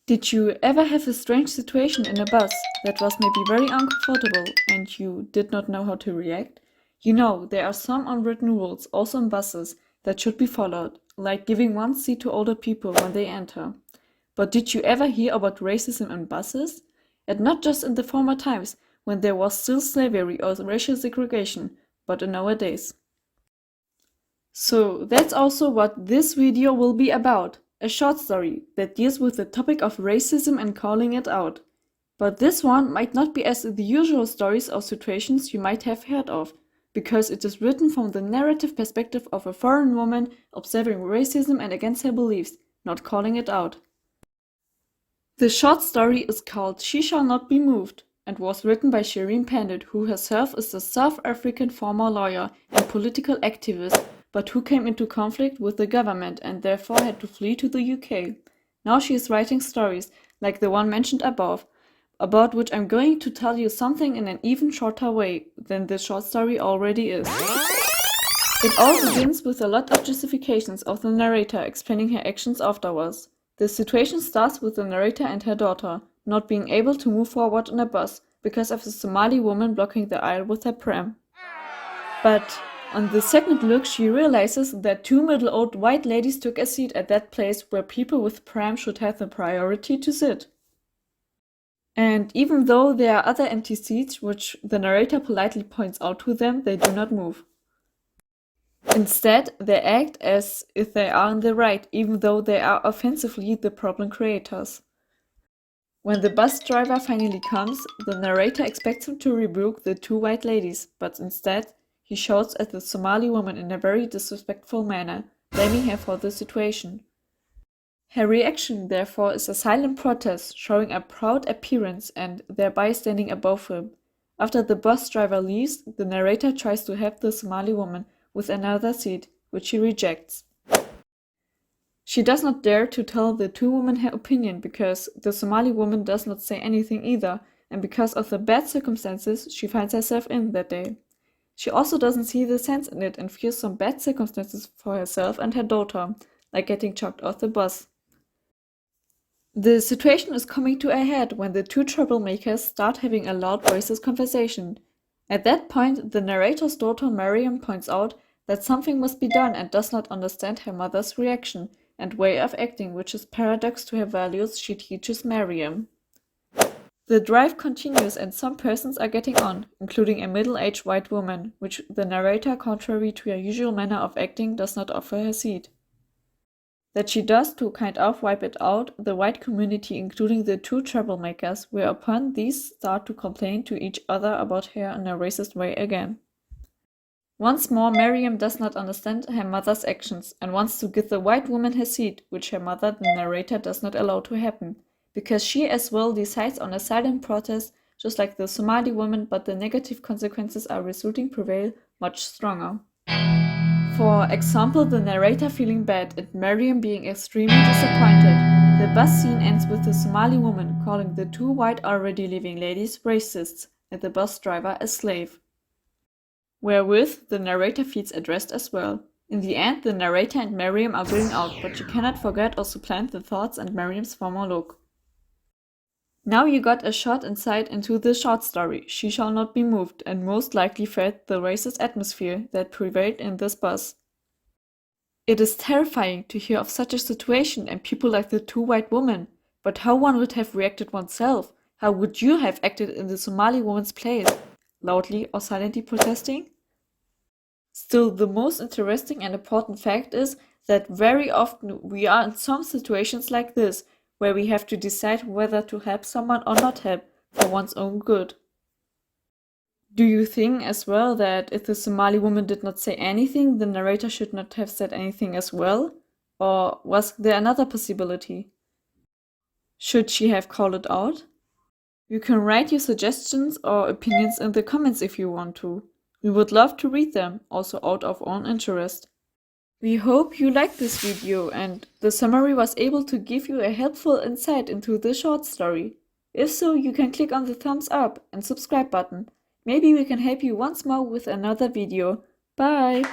Did you ever have a strange situation in a bus that was maybe very uncomfortable and you did not know how to react? You know, there are some unwritten rules also in buses that should be followed, like giving one seat to older people when they enter. But did you ever hear about racism in buses? And not just in the former times, when there was still slavery or racial segregation, but in nowadays. So that's also what this video will be about, a short story that deals with the topic of racism and calling it out. But this one might not be as the usual stories or situations you might have heard of, because it is written from the narrative perspective of a foreign woman observing racism and against her beliefs, not calling it out. The short story is called She Shall Not Be Moved and was written by Shereen Pandit, who herself is a South African former lawyer and political activist, but who came into conflict with the government and therefore had to flee to the UK. Now she is writing stories, like the one mentioned above, about which I'm going to tell you something in an even shorter way than the short story already is. It all begins with a lot of justifications of the narrator explaining her actions afterwards. The situation starts with the narrator and her daughter not being able to move forward in a bus because of the Somali woman blocking the aisle with her pram. But on the second look, she realizes that two middle-aged white ladies took a seat at that place where people with pram should have the priority to sit. And even though there are other empty seats, which the narrator politely points out to them, they do not move. Instead, they act as if they are in the right, even though they are offensively the problem creators. When the bus driver finally comes, the narrator expects him to rebuke the two white ladies, but instead, he shouts at the Somali woman in a very disrespectful manner, blaming her for the situation. Her reaction, therefore, is a silent protest, showing a proud appearance and thereby standing above him. After the bus driver leaves, the narrator tries to help the Somali woman with another seat, which she rejects. She does not dare to tell the two women her opinion because the Somali woman does not say anything either, and because of the bad circumstances she finds herself in that day. She also doesn't see the sense in it and fears some bad circumstances for herself and her daughter, like getting chucked off the bus. The situation is coming to a head when the two troublemakers start having a loud racist conversation. At that point, the narrator's daughter Mariam points out that something must be done and does not understand her mother's reaction and way of acting, which is paradox to her values she teaches Mariam. The drive continues and some persons are getting on, including a middle-aged white woman, which the narrator, contrary to her usual manner of acting, does not offer her seat. That she does to kind of wipe it out, the white community, including the two troublemakers, whereupon these start to complain to each other about her in a racist way again. Once more, Mariam does not understand her mother's actions and wants to give the white woman her seat, which her mother, the narrator, does not allow to happen, because she as well decides on a silent protest, just like the Somali woman, but the negative consequences are resulting prevail much stronger. For example, the narrator feeling bad and Mariam being extremely disappointed. The bus scene ends with the Somali woman calling the two white already living ladies racists and the bus driver a slave. Wherewith the narrator feels addressed as well. In the end, the narrator and Mariam are going out, but she cannot forget or supplant the thoughts and Mariam's former look. Now you got a short insight into the short story, She Shall Not Be Moved, and most likely felt the racist atmosphere that prevailed in this bus. It is terrifying to hear of such a situation and people like the two white women, but how one would have reacted oneself? How would you have acted in the Somali woman's place? Loudly or silently protesting? Still, the most interesting and important fact is that very often we are in some situations like this, where we have to decide whether to help someone or not help for one's own good. Do you think as well that if the Somali woman did not say anything, the narrator should not have said anything as well? Or was there another possibility? Should she have called it out? You can write your suggestions or opinions in the comments if you want to. We would love to read them, also out of own interest. We hope you liked this video and the summary was able to give you a helpful insight into the short story. If so, you can click on the thumbs up and subscribe button. Maybe we can help you once more with another video. Bye!